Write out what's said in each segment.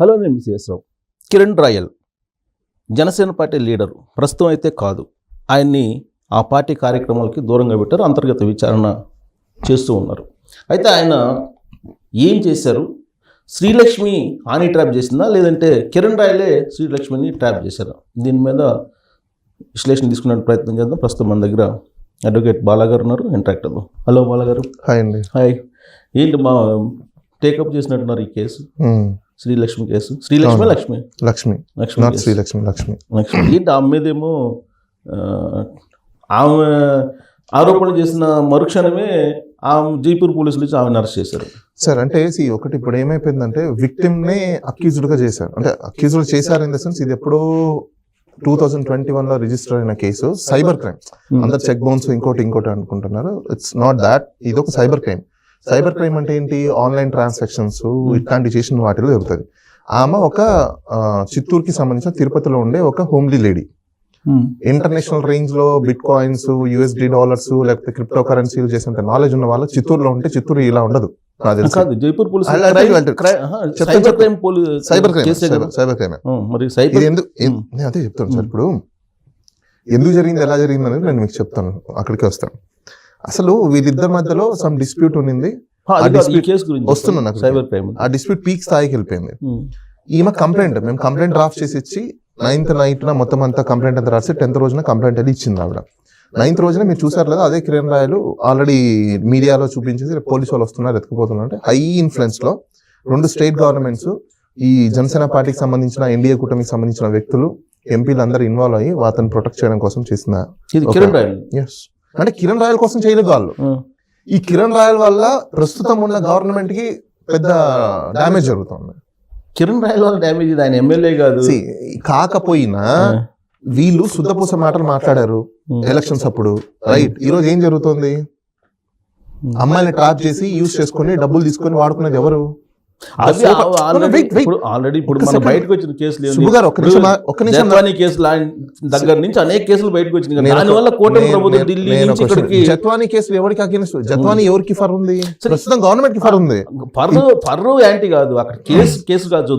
Hello, నేను C S Rao. Kiran Royal Janasena party leader, ప్రస్తుతం అయితే కాదు. ఆయన్ని ఆ పార్టీ కార్యక్రమాలకి దూరంగా పెట్టారు, అంతర్గత విచారణ చేస్తూ ఉన్నారు. అయితే ఆయన ఏం చేశారు? శ్రీలక్ష్మి ఆని ట్రాప్ చేసిందా, లేదంటే కిరణ్ రాయలే శ్రీలక్ష్మిని ట్రాప్ చేశారా? దీని మీద విశ్లేషణ తీసుకునే ప్రయత్నం చేద్దాం. ప్రస్తుతం మన దగ్గర అడ్వకేట్ బాలాగారు ఉన్నారు, ఇంటరాక్టర్. హలో బాలాగారు. హాయ్ అండి. హాయ్. ఏంటి మా టేకప్ చేసినట్టున్నారు ఈ కేసు, శ్రీలక్ష్మి కేసు? శ్రీలక్ష్మి లక్ష్మి లక్ష్మి లక్ష్మి శ్రీలక్ష్మి లక్ష్మి లక్ష్మి ఏంటి ఆమె మీదేమో ఆమె ఆరోపణ చేసిన మరుక్షణమే ఆమె జైపూర్ పోలీసులు ఇచ్చి ఆమెను అరెస్ట్ చేశారు. సార్ అంటే ఒకటి ఇప్పుడు ఏమైపోయిందంటే విక్టిమ్నే అక్యూజ్డ్గా చేశారు. అంటే అక్యూజ్డ్ చేశారు ఇన్ ద సెన్స్ ఇది ఎప్పుడో 2021లో రిజిస్టర్ అయిన కేసు, సైబర్ క్రైమ్. అందరు చెక్ బౌన్స్ ఇంకోటి అనుకుంటున్నారు. It's not that. ఇది ఒక సైబర్ క్రైమ్. సైబర్ క్రైమ్ అంటే ఏంటి? ఆన్లైన్ ట్రాన్సాక్షన్స్ ఇట్లాంటి చేసిన వాటిలో జరుగుతుంది. ఆమె ఒక చిత్తూరుకి సంబంధించిన తిరుపతిలో ఉండే ఒక హోమ్లీ లేడీ. ఇంటర్నేషనల్ రేంజ్ లో బిట్ కాయిన్స్, యూఎస్డి డాలర్స్, లేకపోతే క్రిప్టో కరెన్సీలు చేసేంత నాలెడ్జ్ ఉన్న వాళ్ళు చిత్తూరులో ఉంటే, చిత్తూరు ఇలా ఉండదు. జైపూర్ పోలీసు అదే చెప్తాను సార్. ఇప్పుడు ఎందుకు జరిగింది, ఎలా జరిగింది అనేది నేను మీకు చెప్తాను, అక్కడికి వస్తాను. అసలు వీళ్ళిద్దరి మధ్యలో సమ్ డిస్ప్యూట్ ఉన్నింది. వస్తున్నా నాకు. ఆ డిస్ప్యూట్ పీక్ స్థాయికి వెళ్ళిపోయింది. ఈమె మేము కంప్లైంట్ డ్రాఫ్ట్ చేసి ఇచ్చి 9th నైట్ మొత్తం అంతా కంప్లైంట్ అంతా రాసి 10th రోజున కంప్లైంట్ అది ఇచ్చింది ఆవిడ. 9th రోజున మీరు చూసారు లేదా, అదే కిరణ్ రాయలు ఆల్రెడీ మీడియాలో చూపించేసి పోలీసు వాళ్ళు వస్తున్నారు, ఎత్తుకుపోతున్నారు. అంటే హై ఇన్ఫ్లుయెన్స్ లో 2 స్టేట్ గవర్నమెంట్స్, ఈ జనసేన పార్టీకి సంబంధించిన ఎన్డీఏ కూటమికి సంబంధించిన వ్యక్తులు, ఎంపీలు అందరూ ఇన్వాల్వ్ అయ్యి అతను ప్రొటెక్ట్ చేయడం కోసం చేసిన. అంటే కిరణ్ రాయల్ కోసం చేయలేదు వాళ్ళు. ఈ కిరణ్ రాయల్ వల్ల ప్రస్తుతం ఉన్న గవర్నమెంట్ కి పెద్ద డ్యామేజ్ జరుగుతుంది. కిరణ్ రాయల్ వల్ల డ్యామేజ్, ఆయన ఎమ్మెల్యే కాదు. కాకపోయినా వీళ్ళు శుద్ధపూస మాటలు మాట్లాడారు ఎలక్షన్స్ అప్పుడు, రైట్? ఈ రోజు ఏం జరుగుతుంది? అమ్మాయిని ట్రాప్ చేసి యూజ్ చేసుకుని డబ్బులు తీసుకొని వాడుకునేది ఎవరు? జత్వానీ కేసులు ఎవరికి అగేన్స్ట్? జత్వానీ ఎవరికి ఫర్ ఉంది? ప్రస్తుతం గవర్నమెంట్ కి ఫర్ ఉంది. యాంటీ కాదు, అక్కడ కేసు కాదు.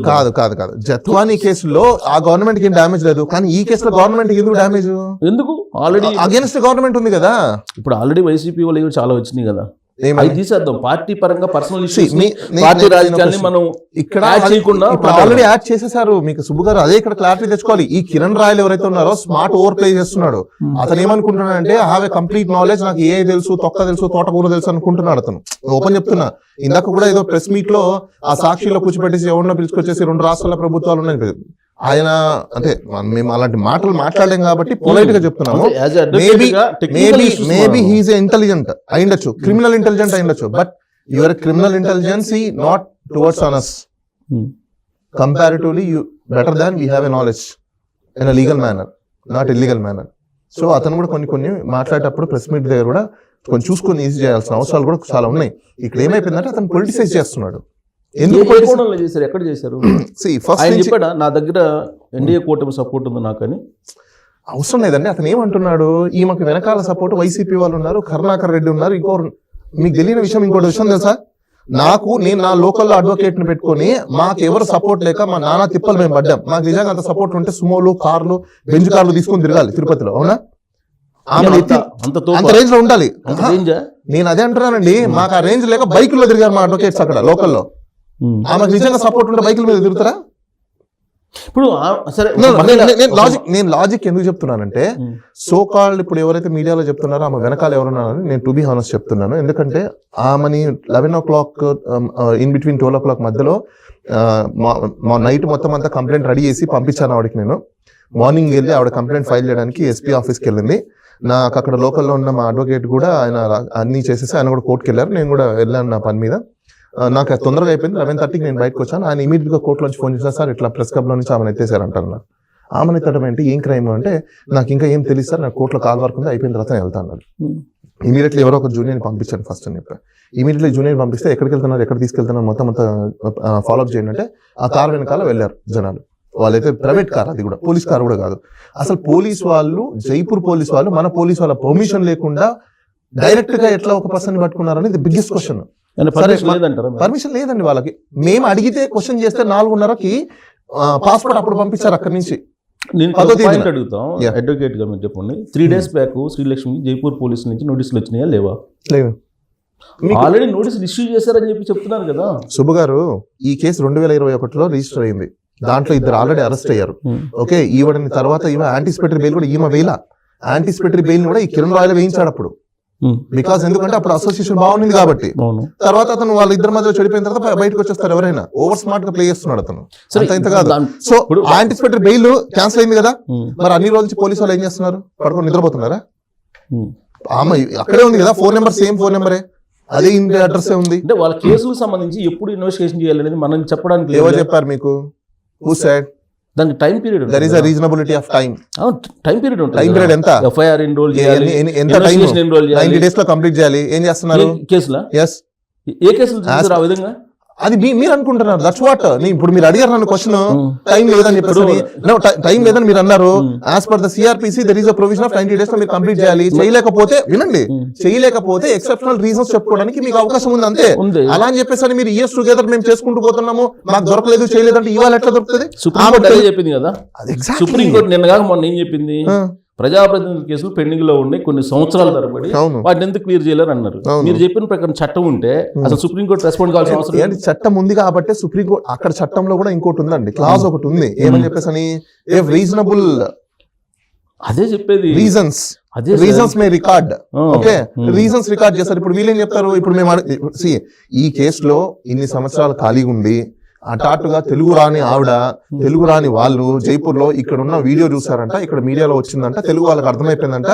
జత్వానీ కేసులో ఆ గవర్నమెంట్ కి ఏం డ్యామేజ్ లేదు, కానీ ఈ కేసులో గవర్నమెంట్ కి ఎందుకు డ్యామేజ్? ఎందుకు? ఆల్రెడీ అగేన్స్ట్ గవర్నమెంట్ ఉంది కదా. ఇప్పుడు ఆల్రెడీ వైసీపీ వాళ్ళు చాలా వచ్చినాయి కదా. తీసేద్దాం పార్టీ పరంగా, పర్సనల్ ఇష్యూస్, పార్టీ రాజకీయాన్ని మనం ఇక్కడ ఆల్రెడీ యాడ్ చేసేసారు. మీకు సుబ్బు గారు అదే ఇక్కడ క్లారిటీ తెచ్చుకోవాలి. ఈ కిరణ్ రాయల్ ఎవరైతే ఉన్నారో స్మార్ట్ ఓవర్ ప్లే చేస్తున్నాడు. అతను ఏమనుకుంటున్నాడంటే, హావ్ ఏ కంప్లీట్ నాలెడ్జ్, నాకు ఏ తెలుసు, తొక్క తెలుసు, తోటకూర తెలుసు అనుకుంటున్నాడు అతను. ఓపెన్ చెప్తున్నా. ఇందాక కూడా ఏదో ప్రెస్ మీట్ లో ఆ సాక్షిలో కూర్చోబెట్టేసి ఎవరినో పిలుచుకొచ్చేసి 2 రాష్ట్రాల ప్రభుత్వాలు ఉన్నాయి ఆయన. అంటే మేము అలాంటి మాటలు మాట్లాడలేం కాబట్టి పొలైట్ గా చెప్తున్నాము. మేబీ హీఈస్ ఇంటెలిజెంట్ అయ్యుండొచ్చు, క్రిమినల్ ఇంటెలిజెంట్ అయ్యుండొచ్చు, but your criminal intelligence not towards on us. Comparatively you better than we have a knowledge in a legal manner, not illegal manner. So అతను కూడా కొన్ని మాట్లాడేటప్పుడు ప్రెస్ మీట్ దగ్గర కూడా కొంచెం చూసుకొని ఈజీ చేయాల్సిన అవసరాలు కూడా చాలా ఉన్నాయి. ఇక్కడ ఏమైపోయిందంటే అతను పొలిటిసైజ్ చేస్తున్నాడు. ఎక్కడ చేశారు? నా దగ్గర ఎన్డీఏ కూటమి సపోర్ట్ ఉంది నాకని. అవసరం లేదండి. అతను ఏమంటున్నాడు, ఈమెకు వెనకాల సపోర్ట్ వైసీపీ వాళ్ళు ఉన్నారు, కరుణాకర్ రెడ్డి ఉన్నారు. మీకు తెలియని విషయం, ఇంకోటి విషయం తెలుసా? నేను నా లోకల్లో అడ్వకేట్ ని పెట్టుకుని మాకు ఎవరు సపోర్ట్ లేక మా నానా తిప్పలు మేము పడ్డాం. మాకు నిజంగా అంత సపోర్ట్ ఉంటే సుమోలు, కార్లు, బెంజ్ కార్లు తీసుకొని తిరగాలి తిరుపతిలో, అవునా? అంత రేంజ్ లో ఉండాలి. నేను అదే అంటున్నానండి. మాకు ఆ రేంజ్ లేక బైకుల్లో తిరిగారు మా అడ్వకేట్స్ అక్కడ లోకల్లో. ఆమెకు నిజంగా సపోర్ట్ ఉంటే బైకుల మీద తిరుగుతారా? ఇప్పుడు నేను లాజిక్ ఎందుకు చెప్తున్నానంటే, సో కాల్డ్ ఇప్పుడు ఎవరైతే మీడియాలో చెప్తున్నారో ఆమె వెనకాల ఎవరున్నారని నేను టు బి హానెస్ట్ చెప్తున్నాను. ఎందుకంటే ఆమెని 11 o'clock ఇన్ బిట్వీన్ 12 o'clock మధ్యలో మా నైట్ మొత్తం అంతా కంప్లైంట్ రెడీ చేసి పంపించాను ఆవిడకి. నేను మార్నింగ్ వెళ్ళి ఆవిడ కంప్లైంట్ ఫైల్ చేయడానికి ఎస్పీ ఆఫీస్కి వెళ్ళింది. నాకు అక్కడ లోకల్లో ఉన్న మా అడ్వకేట్ కూడా ఆయన అన్ని చేసేసి ఆయన కూడా కోర్టుకి వెళ్ళారు. నేను కూడా వెళ్ళాను నా పని మీద. నాకు తొందరగా అయిపోయింది. 11:30కి నేను బయటకు వచ్చాను. ఆయన ఇమీడియట్ గా కోర్టులోంచి ఫోన్ చేశారు, సార్ ఇట్లా ప్రెస్ క్లబ్ లో నుంచి ఆమెను ఎత్తేసారంటారు. నాకు ఆమెను ఎత్తడం ఏంటి, ఏం క్రైమ్ అంటే, నాకు ఇంకా ఏం తెలియదు సార్, నాకు కోర్టులో కాల్ వర్క్ ఉంది, అయిపోయిన తర్వాత వెళ్తా అన్నారు. ఇమీడియట్లీ ఎవరో ఒక జూనియర్ని పంపించాను ఫస్ట్ అని చెప్పారు. ఇమీడియట్లీ జూనియర్ పంపిస్తే ఎక్కడికి వెళ్తున్నారు, ఎక్కడ తీసుకెళ్తున్నారు మొత్తం అంతా ఫాలోఅప్ చేయండి అంటే ఆ కార్ వెనకాల వెళ్ళారు జనాలు. వాళ్ళైతే ప్రైవేట్ కార్, అది కూడా పోలీస్ కార్ కూడా కాదు. అసలు పోలీస్ వాళ్ళు, జైపూర్ పోలీస్ వాళ్ళు మన పోలీస్ వాళ్ళ పర్మిషన్ లేకుండా డైరెక్ట్ గా ఎట్లా ఒక పర్సన్ పట్టుకున్నారని ది బిగ్గెస్ట్ క్వశ్చన్. పర్మిషన్ లేదంటారా? పర్మిషన్ లేదండి వాళ్ళకి. మేము అడిగితే క్వశ్చన్ చేస్తే 4:30కి పాస్పోర్ట్ అప్పుడు పంపించారు అక్కడి నుంచి. నేను పదో ఒక తేదీన. పాయింట్ అడుగుతాం అడ్వకేట్ గారు, మీరు చెప్పండి. 3 days back Srilakshmi Jaipur police నుంచి నోటీసులు వచ్చినాయా లేవా? లేవు. ఆల్రెడీ నోటీసులు ఇష్యూ చేశారని చెప్పి చెప్తున్నారు కదా. సుబ్బు గారు, ఈ కేసు 2021లో రిజిస్టర్ అయింది. దాంట్లో 2 ఆల్రెడీ అరెస్ట్ అయ్యారు. ఓకే, ఈవిడని తర్వాత ఈమె యాంటిసిపేటరీ బెయిల్ కూడా ఈమె వేల యాంటిసిపేటరీ బెయిల్ కూడా ఈ కిరణ్ రాయల్ వేయించాడు అప్పుడు. బికాస్ ఎందుకంటే అప్పుడు అసోసియేషన్ బాగుంది కాబట్టి. అవును. తర్వాత అతను వాళ్ళిద్దరి మధ్య చెడిపోయిన తర్వాత బయటకు వచ్చేస్తారు ఎవరైనా. ఓవర్ స్మార్ట్ గా ప్లే చేస్తున్నాడు అతను. సరే, అంత ఇంత కాదు. సో యాంటిసిపేటరీ బెయిల్ క్యాన్సిల్ అయింది కదా, మరి అన్ని రోజులు పోలీసు వాళ్ళు ఏం చేస్తున్నారు? పడుకొని నిద్రపోతున్నారా? ఆమె అక్కడే ఉంది కదా, 4 నెంబర్ సేమ్ 4 నెంబరే, అదే ఇంటి అడ్రస్ ఉంది. అంటే వాళ్ళ కేసులకు సంబంధించి ఎప్పుడు ఇన్వెస్టిగేషన్ చేయాలనేది మనం చెప్పడానికి ఎవరు చెప్పారు మీకు? Who said? దానికి time period there is a reasonability of time. Time period ఉంటుంది. టైం పీరియడ్ ఎంత? ఎఫ్ఐఆర్ ఎన్రోల్ చేయాలి, ఎంత టైం? ఇన్వెస్టిగేషన్ ఎన్రోల్ 90 చేయాలి. days లో కంప్లీట్ చేయాలి. ఏం చేస్తున్నారు? కేసులా? ఎస్, ఏ కేసులు చూసారు ఆ విధంగా? అది మీరు అనుకుంటున్నారు. That's what. ఇప్పుడు మీరు అడిగారు నన్ను క్వశ్చన్, టైం లేదని చెప్పేసి. టైం లేదని మీరు అన్నారు. As per the CrPC there is a provision of 90 days లో మీరు కంప్లీట్ చేయాలి. చేయలేకపోతే వినండి, చేయలేకపోతే ఎక్సెప్షనల్ రీజన్స్ చెప్పుకోవడానికి మీకు అవకాశం ఉంది అంతే. ఉంది. అలా అని చెప్పేసి మీరు ఇయర్స్ టుగెదర్ మేము చేసుకుంటూ పోతున్నాము, మాకు దొరకలేదు చేయలేదంటే ఇవాళ ఎట్లా దొరుకుతుంది? సుప్రీంకోర్టు అదే చెప్పింది కదా. Exactly. సుప్రీంకోర్టు నిన్న కాక మొన్న ఏం చెప్పింది? ప్రజాప్రతినిధుల కేసులు పెండింగ్ లో ఉన్నాయి కొన్ని సంవత్సరాల తరబడి, అవును. వాటిని ఎందుకు క్లియర్ చేయాలని అన్నారు. అవును. మీరు చెప్పిన ప్రకారం చట్టం ఉంటే అసలు సుప్రీంకోర్టు రెస్పాండ్ కావాల్సిన అవసరం లేదు. ఏంటి, చట్టం ఉంది కాబట్టి సుప్రీంకోర్టు అక్కడ చట్టంలో కూడా ఇంకోటి ఉందండి, క్లాజ్ ఒకటి ఉంది. ఏమని చెప్పేసి ఇఫ్ రీజనబుల్ అదే చెప్పేది. రీజన్స్ అదే రీజన్స్ మే రికార్డ్. ఓకే, రీజన్స్ రికార్డ్ చేస్తారు. ఇప్పుడు వీళ్ళేం చెప్తారు? ఇప్పుడు మేము ఈ కేసులో ఇన్ని సంవత్సరాలు ఖాళీగా ఉంది, అటాటుగా తెలుగు రాని ఆవిడ, తెలుగు రాని వాళ్ళు జైపూర్ లో ఇక్కడ ఉన్న వీడియో చూసారంట, ఇక్కడ మీడియాలో వచ్చిందంట, తెలుగు వాళ్ళకి అర్థమైపోయిందంట.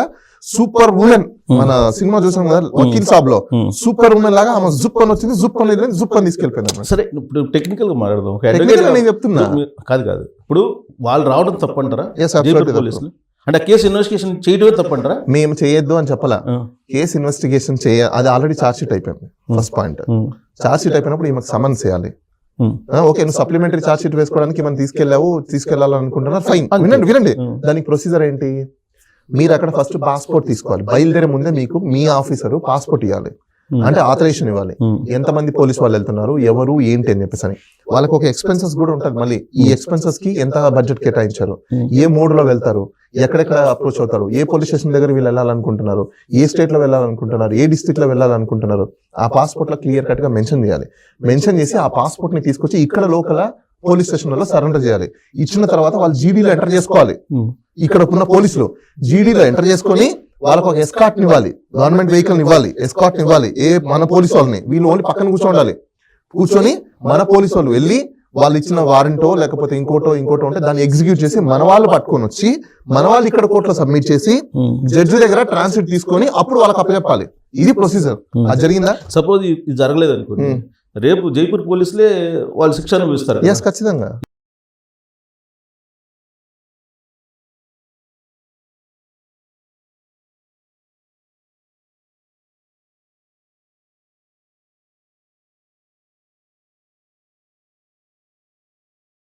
సూపర్ ఉమెన్, మన సినిమా చూసాం కదా వకీల్ సాబ్ లో, సూపర్ ఉమెన్ లాగా ఆమె జుప్ అని వచ్చింది, జుప్ అని జుప్ అని తీసుకెళ్ళిపోయింది. సరే, ఇప్పుడు టెక్నికల్ గా మాట్లాడదాం. ఒక Technical గా advocate నేను చెప్తున్నా. కాదు ఇప్పుడు వాళ్ళు రావడం తప్పంటారా? Yes, absolutely జైపూర్ పోలీసులు అంటే కేసు ఇన్వెస్టిగేషన్ చేయడమే తప్పంటారా? మేము చేయొద్దు అని చెప్పాలా. కేసు ఇన్వెస్టిగేషన్ అది ఆల్రెడీ ఛార్జ్ షీట్ అయిపోయింది. ఫస్ట్ పాయింట్, ఛార్జ్ షీట్ అయిపోయినప్పుడు ఈమెకు సమన్స్ చేయాలి. ఓకే, నువ్వు సప్లిమెంటరీ ఛార్జ్ షీట్ వేసుకోవడానికి మనం తీసుకెళ్లాలనుకుంటున్నారు, ఫైన్. వినండి దానికి ప్రొసీజర్ ఏంటి? మీరు అక్కడ ఫస్ట్ పాస్పోర్ట్ తీసుకోవాలి. బయలుదేరే ముందే మీకు మీ ఆఫీసరు పాస్పోర్ట్ ఇవ్వాలి, అంటే ఆథరైజేషన్ ఇవ్వాలి. ఎంతమంది పోలీసు వాళ్ళు వెళ్తున్నారు, ఎవరు ఏంటి అని చెప్పేసి అని. వాళ్ళకి ఒక ఎక్స్పెన్సెస్ కూడా ఉంటుంది. మళ్ళీ ఈ ఎక్స్పెన్సెస్ కి ఎంత బడ్జెట్ కేటాయించారు, ఏ మోడ్ లో వెళ్తారు, ఎక్కడెక్కడ అప్రోచ్ అవుతారు, ఏ పోలీస్ స్టేషన్ దగ్గర వీళ్ళు వెళ్ళాలనుకుంటున్నారు, ఏ స్టేట్ లో వెళ్ళాలనుకుంటున్నారు, ఏ డిస్ట్రిక్ట్ లో వెళ్ళాలనుకుంటున్నారు, ఆ పాస్పోర్ట్ లో క్లియర్ కట్ గా మెన్షన్ చేయాలి. మెన్షన్ చేసి ఆ పాస్పోర్ట్ ని తీసుకొచ్చి ఇక్కడ లోకల్ పోలీస్ స్టేషన్లలో సరెండర్ చేయాలి. ఇచ్చిన తర్వాత వాళ్ళు జీడీలో ఎంటర్ చేసుకోవాలి. ఇక్కడ ఉన్న పోలీసులు జీడీలో ఎంటర్ చేసుకొని వాళ్ళకు ఒక ఎస్కార్ట్ ఇవ్వాలి, గవర్నమెంట్ వెహికల్ ఇవ్వాలి, ఎస్కార్ట్ ఇవ్వాలి. మన పోలీసు వాళ్ళని వీళ్ళు ఓన్లీ పక్కన కూర్చోండాలి. కూర్చొని మన పోలీసు వాళ్ళు వెళ్ళి వాళ్ళు ఇచ్చిన వారెంటో లేకపోతే ఇంకోటో ఉంటే దాన్ని ఎగ్జిక్యూట్ చేసి మన వాళ్ళు పట్టుకొని వచ్చి మన వాళ్ళు ఇక్కడ కోర్టులో సబ్మిట్ చేసి జడ్జి దగ్గర ట్రాన్స్లేట్ తీసుకొని అప్పుడు వాళ్ళకి అప్పచెప్పాలి. ఇది ప్రొసీజర్. అది జరిగిందా? సపోజ్ ఇది జరగలేదు అనుకోండి, రేపు జైపూర్ పోలీసులే వాళ్ళు శిక్ష అనుభవిస్తారు. ఖచ్చితంగా.